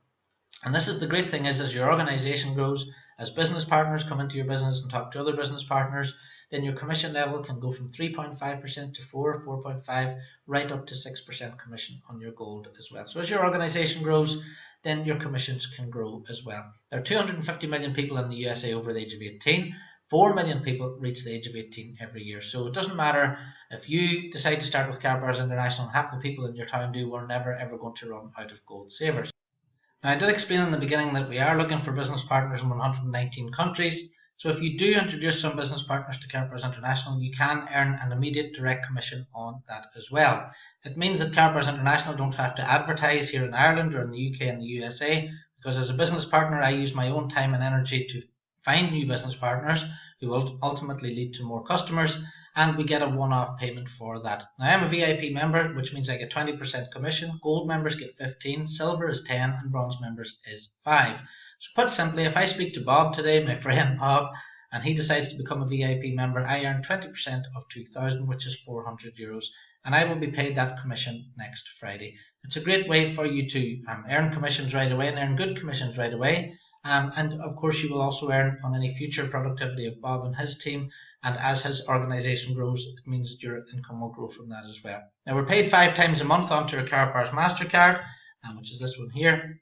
And this is the great thing is as your organization grows, as business partners come into your business and talk to other business partners, then your commission level can go from 3.5% to 4, 4.5, right up to 6% commission on your gold as well. So as your organization grows, then your commissions can grow as well. There are 250 million people in the USA over the age of 18. 4 million people reach the age of 18 every year. So it doesn't matter if you decide to start with Karatbars International, half the people in your town do, we're never ever going to run out of gold savers. Now, I did explain in the beginning that we are looking for business partners in 119 countries. So if you do introduce some business partners to Karatbars International, you can earn an immediate direct commission on that as well. It means that Karatbars International don't have to advertise here in Ireland or in the UK and the USA, because as a business partner, I use my own time and energy to find new business partners who will ultimately lead to more customers, and we get a one-off payment for that. Now, I'm a VIP member, which means I get 20% commission. Gold members get 15, silver is 10, and bronze members is 5. So put simply, if I speak to Bob today, my friend Bob, and he decides to become a VIP member, I earn 20% of 2,000, which is 400 euros, and I will be paid that commission next Friday. It's a great way for you to earn commissions right away and earn good commissions right away. And of course you will also earn on any future productivity of Bob and his team, and as his organization grows, it means that your income will grow from that as well. Now we're paid 5 times a month onto a Karatbars MasterCard, which is this one here.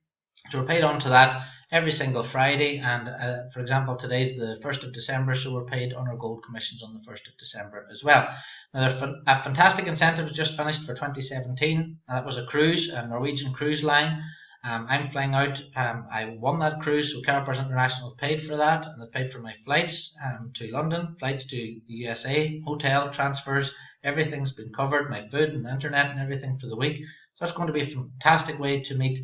So we're paid onto that every single Friday, and for example today's the 1st of December, so we're paid on our gold commissions on the 1st of December as well. Now a fantastic incentive just finished for 2017, and that was a cruise, a Norwegian cruise line. I'm flying out, I won that cruise, so Karatbars International have paid for that, and they've paid for my flights to London, flights to the USA, hotel, transfers, everything's been covered, my food and internet and everything for the week. So that's going to be a fantastic way to meet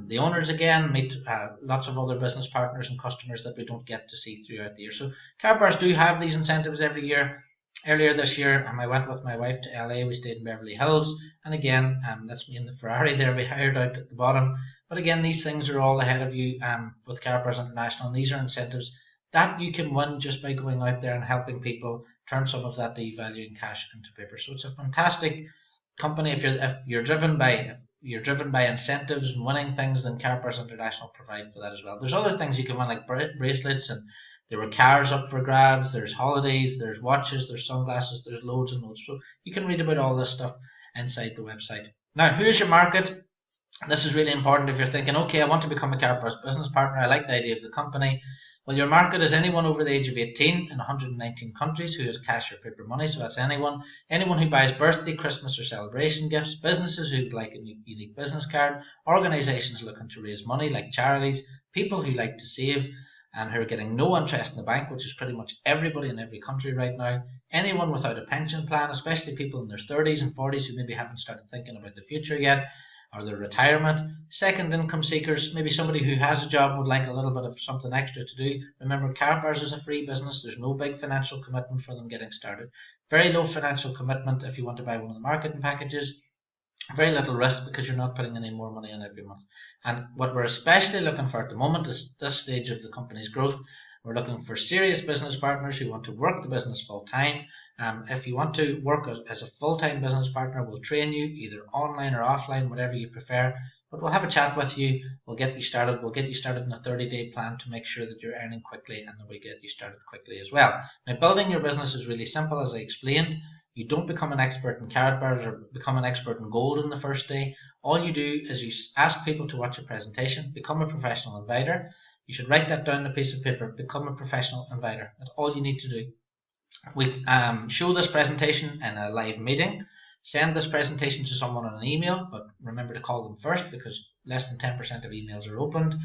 the owners again, meet lots of other business partners and customers that we don't get to see throughout the year. So Karatbars do have these incentives every year. Earlier this year, I went with my wife to LA, we stayed in Beverly Hills, and again, that's me in the Ferrari there, we hired out at the bottom. But again, these things are all ahead of you with Karatbars International, and these are incentives that you can win just by going out there and helping people turn some of that devaluing cash into paper. So it's a fantastic company. If you're driven by incentives and winning things, then Karatbars International provide for that as well. There's other things you can win, like bracelets, and there were cars up for grabs, there's holidays, there's watches, there's sunglasses, there's loads and loads. So you can read about all this stuff inside the website. Now, who's your market? This is really important if you're thinking, okay, I want to become a Karatbars business partner. I like the idea of the company. Well, your market is anyone over the age of 18 in 119 countries who has cash or paper money. So that's anyone who buys birthday, Christmas or celebration gifts, businesses who would like a unique business card, organisations looking to raise money like charities, people who like to save and who are getting no interest in the bank, which is pretty much everybody in every country right now, anyone without a pension plan, especially people in their 30s and 40s who maybe haven't started thinking about the future yet, or their retirement, second income seekers, maybe somebody who has a job would like a little bit of something extra to do. Remember, Karatbars is a free business. There's no big financial commitment for them getting started. Very low financial commitment if you want to buy one of the marketing packages. Very little risk because you're not putting any more money in every month. And what we're especially looking for at the moment is this stage of the company's growth. We're looking for serious business partners who want to work the business full time. If you want to work as a full-time business partner, we'll train you either online or offline, whatever you prefer. But we'll have a chat with you. We'll get you started. We'll get you started in a 30-day plan to make sure that you're earning quickly, and that we get you started quickly as well. Now, building your business is really simple, as I explained. You don't become an expert in Karatbars or become an expert in gold in the first day. All you do is you ask people to watch a presentation, become a professional inviter. You should write that down on a piece of paper. Become a professional inviter. That's all you need to do. We show this presentation in a live meeting. Send this presentation to someone on an email, but remember to call them first because less than 10% of emails are opened.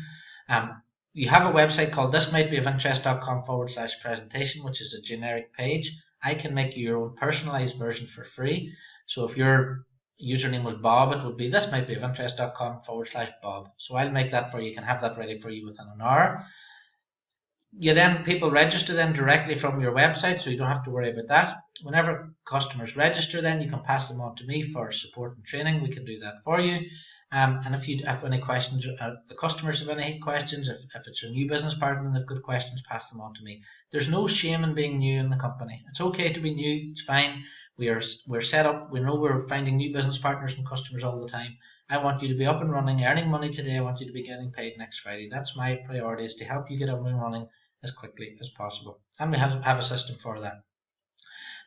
You have a website called thismightbeofinterest.com/presentation, which is a generic page. I can make you your own personalized version for free. So if your username was Bob, it would be thismightbeofinterest.com/Bob. So I'll make that for you. You can have that ready for you within an hour. People register then directly from your website, so you don't have to worry about that. Whenever customers register, then you can pass them on to me for support and training. We can do that for you. And if you have any questions, the customers have any questions, if it's a new business partner and they've got questions, pass them on to me. There's no shame in being new in the company. It's okay to be new. It's fine. We're set up. We know we're finding new business partners and customers all the time. I want you to be up and running, earning money today. I want you to be getting paid next Friday. That's my priority, is to help you get up and running as quickly as possible. And we have a system for that.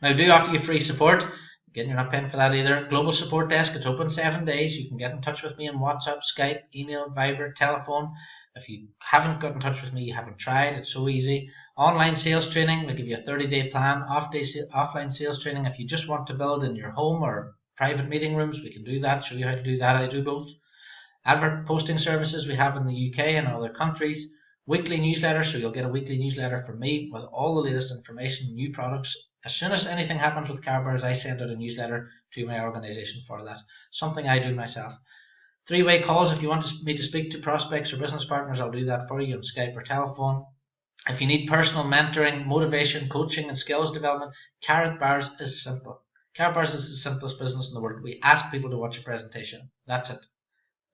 Now, I do offer you free support. Again, you're not paying for that either. Global support desk, it's open 7 days. You can get in touch with me on WhatsApp, Skype, email, Viber, telephone. If you haven't got in touch with me, you haven't tried, it's so easy. Online sales training, we give you a 30-day plan. Offline sales training, if you just want to build in your home or private meeting rooms, we can do that, show you how to do that. I do both. Advert posting services we have in the UK and other countries. Weekly newsletter, so you'll get a weekly newsletter from me with all the latest information, new products. As soon as anything happens with Karatbars, I send out a newsletter to my organisation for that. Something I do myself. 3-way calls, if you want me to speak to prospects or business partners, I'll do that for you on Skype or telephone. If you need personal mentoring, motivation, coaching and skills development, Karatbars is simple. Karatbars is the simplest business in the world. We ask people to watch a presentation. That's it.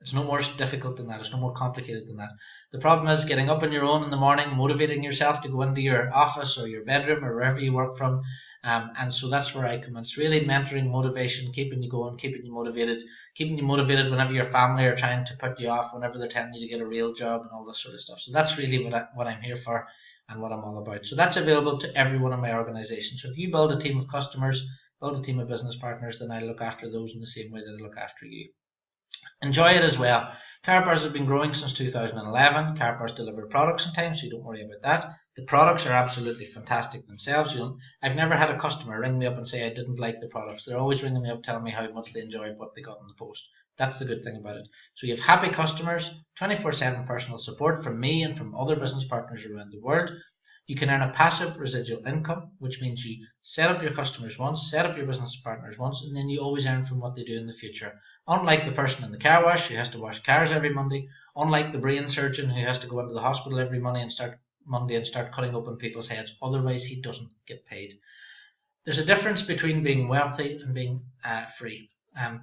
It's no more difficult than that. It's no more complicated than that. The problem is getting up on your own in the morning, motivating yourself to go into your office or your bedroom or wherever you work from. And so that's where I come in. It's really mentoring, motivation, keeping you going, keeping you motivated whenever your family are trying to put you off, whenever they're telling you to get a real job and all this sort of stuff. So that's really what I'm here for and what I'm all about. So that's available to everyone in my organisation. So if you build a team of customers, build a team of business partners, then I look after those in the same way that I look after you. Enjoy it as well. Karatbars has been growing since 2011. Karatbars deliver products in time, so you don't worry about that. The products are absolutely fantastic themselves. I've never had a customer ring me up and say I didn't like the products. They're always ringing me up telling me how much they enjoyed what they got in the post. That's the good thing about it. So you have happy customers, 24/7 personal support from me and from other business partners around the world. You can earn a passive residual income, which means you set up your customers once, set up your business partners once, and then you always earn from what they do in the future. Unlike the person in the car wash who has to wash cars every Monday, unlike the brain surgeon who has to go into the hospital every Monday and start cutting open people's heads, otherwise he doesn't get paid. There's a difference between being wealthy and being free.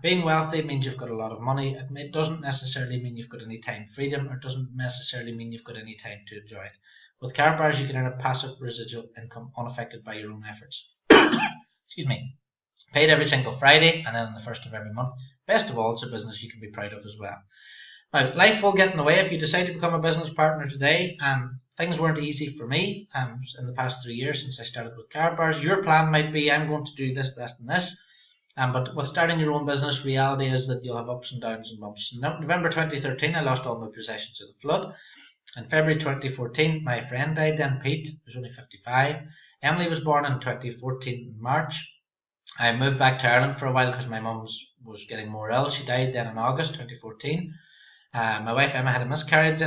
Being wealthy means you've got a lot of money. It doesn't necessarily mean you've got any time freedom, or it doesn't necessarily mean you've got any time to enjoy it. With Karatbars, you can earn a passive residual income unaffected by your own efforts. Excuse me. Paid every single Friday and then on the 1st of every month. Best of all, it's a business you can be proud of as well. Now, life will get in the way if you decide to become a business partner today. Things weren't easy for me in the past 3 years since I started with Karatbars. Your plan might be, I'm going to do this, this, and this. But with starting your own business, reality is that you'll have ups and downs and bumps. In November 2013, I lost all my possessions in a flood. In February 2014, my friend died then, Pete, who was only 55. Emily was born in 2014 in March. I moved back to Ireland for a while because my mum was getting more ill. She died then in August 2014. My wife Emma had a miscarriage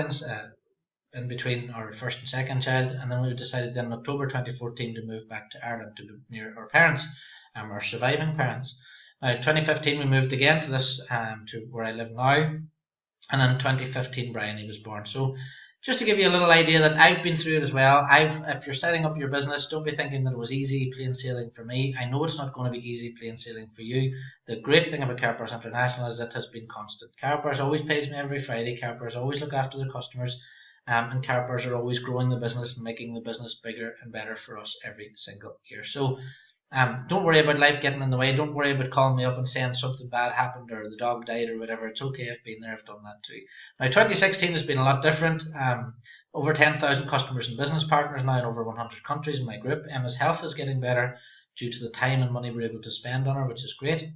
in between our first and second child, and then we decided then in October 2014 to move back to Ireland to be near our parents, our surviving parents. Now, 2015 we moved again to this to where I live now, and in 2015 Brian was born. So just to give you a little idea that I've been through it as well. If you're setting up your business, don't be thinking that it was easy plain sailing for me. I know it's not going to be easy plain sailing for you. The great thing about Karatbars International is it has been constant. Karatbars always pays me every Friday. Karatbars always look after their customers, and Karatbars are always growing the business and making the business bigger and better for us every single year. So don't worry about life getting in the way. Don't worry about calling me up and saying something bad happened or the dog died or whatever. It's okay. I've been there. I've done that too. Now, 2016 has been a lot different. Over 10,000 customers and business partners now in over 100 countries in my group. Emma's health is getting better due to the time and money we're able to spend on her, which is great.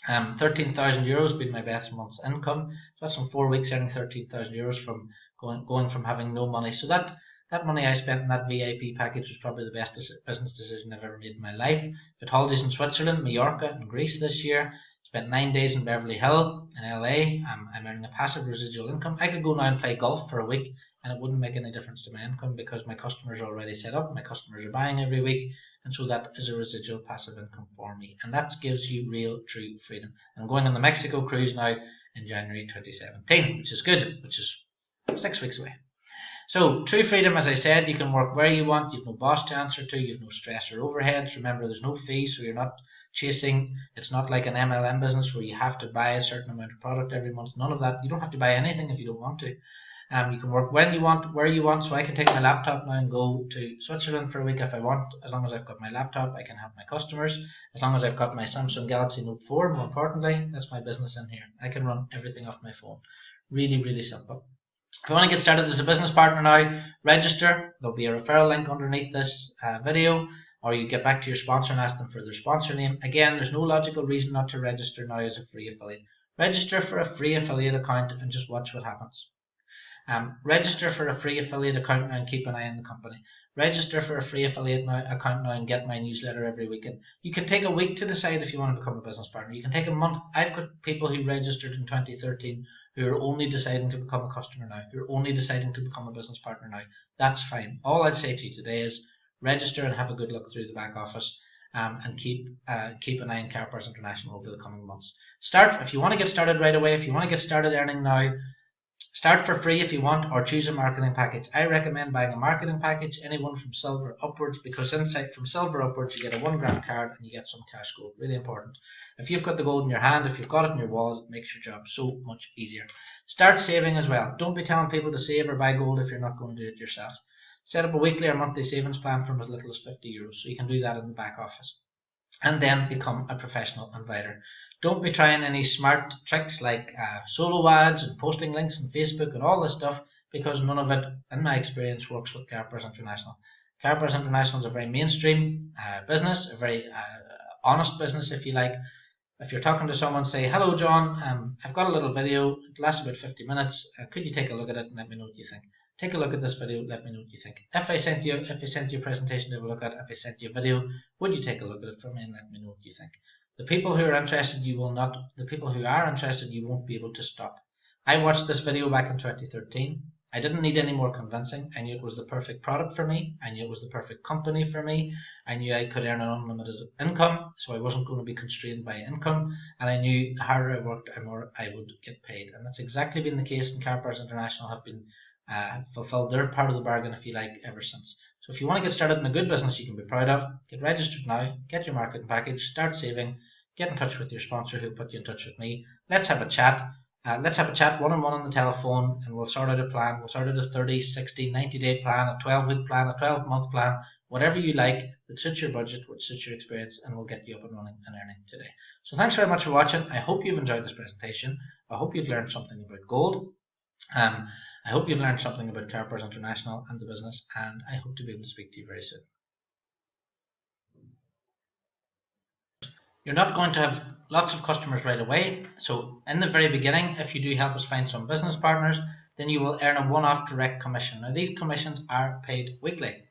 13,000 euros being my best month's income. So that's in 4 weeks earning 13,000 euros from going from having no money. So that money I spent in that VIP package was probably the best business decision I've ever made in my life. I've had holidays in Switzerland, Mallorca and Greece this year. Spent 9 days in Beverly Hill in LA. I'm earning a passive residual income. I could go now and play golf for a week and it wouldn't make any difference to my income because my customers are already set up. My customers are buying every week, and so that is a residual passive income for me. And that gives you real, true freedom. I'm going on the Mexico cruise now in January 2017, which is good, which is 6 weeks away. So, true freedom, as I said, you can work where you want, you've no boss to answer to, you've no stress or overheads. Remember, there's no fees, so you're not chasing. It's not like an MLM business where you have to buy a certain amount of product every month. None of that. You don't have to buy anything if you don't want to. You can work when you want, where you want. So I can take my laptop now and go to Switzerland for a week if I want. As long as I've got my laptop, I can help my customers. As long as I've got my Samsung Galaxy Note 4, more importantly, that's my business in here. I can run everything off my phone. Really, really simple. If you want to get started as a business partner now, register. There'll be a referral link underneath this video, or you get back to your sponsor and ask them for their sponsor name. Again, there's no logical reason not to register now as a free affiliate. Register for a free affiliate account and just watch what happens. Register for a free affiliate account now and keep an eye on the company. Register for a free affiliate account now and get my newsletter every weekend. You can take a week to decide if you want to become a business partner. You can take a month. I've got people who registered in 2013 who are only deciding to become a customer now, who are only deciding to become a business partner now. That's fine. All I'd say to you today is register and have a good look through the back office, and keep an eye on Karatbars International over the coming months. Start if you want to get started right away. If you want to get started earning now, start for free if you want, or choose a marketing package. I recommend buying a marketing package, anyone from silver upwards, because inside from silver upwards you get a 1 gram card and you get some cash gold. Really important. If you've got the gold in your hand, if you've got it in your wallet, it makes your job so much easier. Start saving as well. Don't be telling people to save or buy gold if you're not going to do it yourself. Set up a weekly or monthly savings plan from as little as 50 euros, so you can do that in the back office. And then become a professional inviter. Don't be trying any smart tricks like solo ads and posting links on Facebook and all this stuff, because none of it, in my experience, works with Karatbars International. Karatbars International is a very mainstream business, a very honest business, if you like. If you're talking to someone, say, "Hello, John, I've got a little video. It lasts about 50 minutes. Could you take a look at it and let me know what you think? Take a look at this video. Let me know what you think. If I sent you a presentation to have a look at, if I sent you a video, would you take a look at it for me and let me know what you think?" The people who are interested, you will not. The people who are interested, you won't be able to stop. I watched this video back in 2013. I didn't need any more convincing. I knew it was the perfect product for me. I knew it was the perfect company for me. I knew I could earn an unlimited income, so I wasn't going to be constrained by income. And I knew the harder I worked, the more I would get paid. And that's exactly been the case. And Karatbars International have been fulfilled their part of the bargain, if you like, ever since. So if you want to get started in a good business you can be proud of, get registered now, get your marketing package, start saving, get in touch with your sponsor who'll put you in touch with me. Let's have a chat. Let's have a chat one-on-one on the telephone, and we'll sort out a plan. We'll sort out a 30, 60, 90-day plan, a 12-week plan, a 12-month plan, whatever you like that suits your budget, which suits your experience, and we'll get you up and running and earning today. So thanks very much for watching. I hope you've enjoyed this presentation. I hope you've learned something about gold. I hope you've learned something about Karatbars International and the business, and I hope to be able to speak to you very soon. You're not going to have lots of customers right away, so in the very beginning, if you do help us find some business partners, then you will earn a one-off direct commission. Now these commissions are paid weekly.